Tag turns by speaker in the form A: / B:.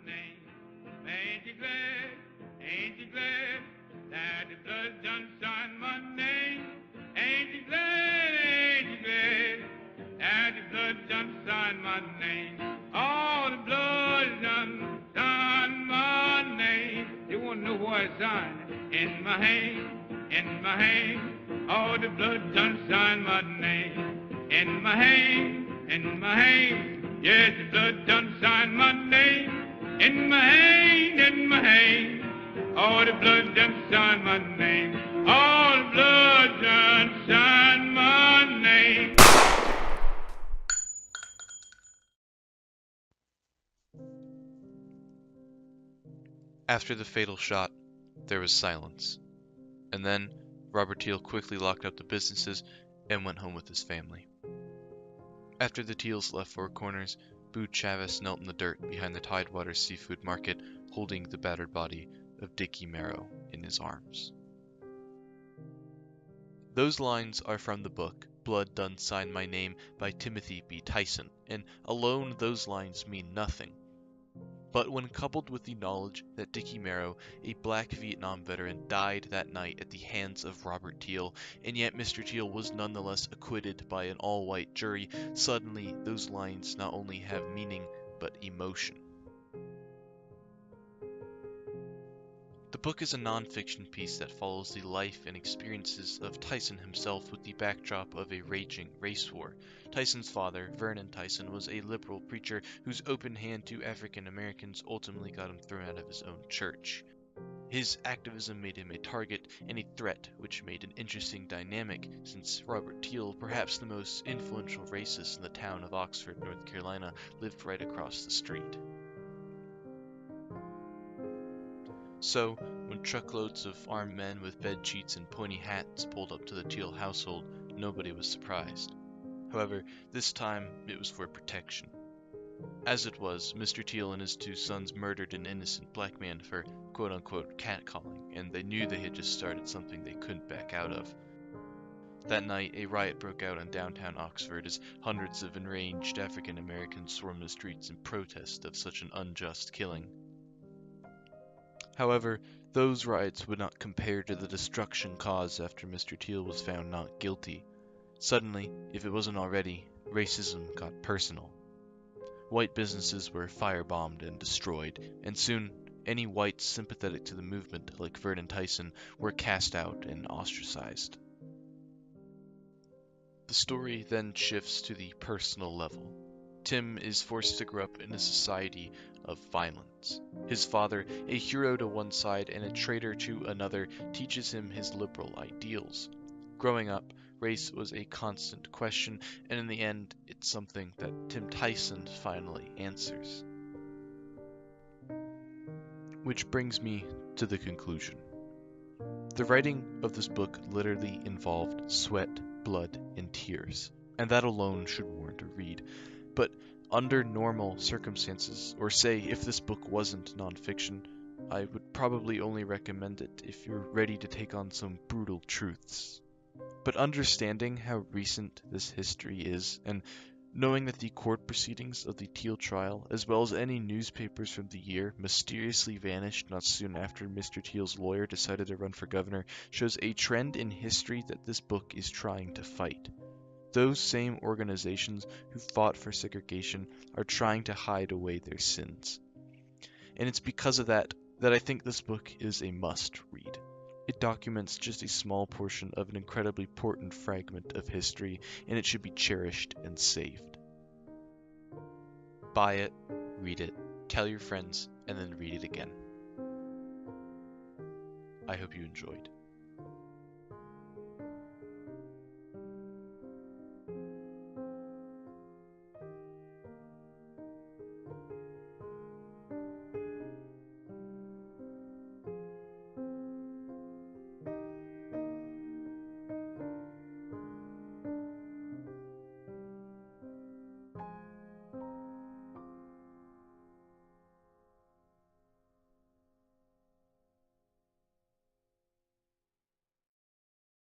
A: name. Ain't you glad, ain't you glad that the blood done signed my name? Ain't you glad, ain't you glad that the blood done signed my name? Oh, the blood done signed my name. You wanna know why it's signed? In my hand, in my hand. Oh, the blood done signed my name. In my hand, in my hand. Yes, the blood done signed my name. In my hand, in my hand. Oh, the blood done signed my name. Oh, the blood done signed my name.
B: After the fatal shot, there was silence, and then Robert Teal quickly locked up the businesses and went home with his family. After the Teals left Four Corners, Boo Chavis knelt in the dirt behind the Tidewater Seafood Market, holding the battered body of Dickie Merrow in his arms. Those lines are from the book Blood Done Sign My Name by Timothy B. Tyson, and alone those lines mean nothing. But when coupled with the knowledge that Dickie Merrow, a black Vietnam veteran, died that night at the hands of Robert Teal, and yet Mr. Teal was nonetheless acquitted by an all-white jury, suddenly those lines not only have meaning, but emotion. The book is a non-fiction piece that follows the life and experiences of Tyson himself with the backdrop of a raging race war. Tyson's father, Vernon Tyson, was a liberal preacher whose open hand to African Americans ultimately got him thrown out of his own church. His activism made him a target and a threat, which made an interesting dynamic, since Robert Teal, perhaps the most influential racist in the town of Oxford, North Carolina, lived right across the street. So, when truckloads of armed men with bed sheets and pointy hats pulled up to the Teal household, nobody was surprised. However, this time it was for protection. As it was, Mr. Teal and his two sons murdered an innocent black man for quote-unquote catcalling, and they knew they had just started something they couldn't back out of. That night, a riot broke out in downtown Oxford as hundreds of enraged African Americans swarmed the streets in protest of such an unjust killing. However, those riots would not compare to the destruction caused after Mr. Teal was found not guilty. Suddenly, if it wasn't already, racism got personal. White businesses were firebombed and destroyed, and soon any whites sympathetic to the movement, like Vernon Tyson, were cast out and ostracized. The story then shifts to the personal level. Tim is forced to grow up in a society of violence. His father, a hero to one side and a traitor to another, teaches him his liberal ideals. Growing up, race was a constant question, and in the end, it's something that Tim Tyson finally answers. Which brings me to the conclusion. The writing of this book literally involved sweat, blood, and tears, and that alone should warrant a read. But under normal circumstances, or say if this book wasn't nonfiction, I would probably only recommend it if you're ready to take on some brutal truths. But understanding how recent this history is, and knowing that the court proceedings of the Teal trial, as well as any newspapers from the year, mysteriously vanished not soon after Mr. Teal's lawyer decided to run for governor, shows a trend in history that this book is trying to fight. Those same organizations who fought for segregation are trying to hide away their sins. And it's because of that I think this book is a must-read. It documents just a small portion of an incredibly important fragment of history, and it should be cherished and saved. Buy it, read it, tell your friends, and then read it again. I hope you enjoyed.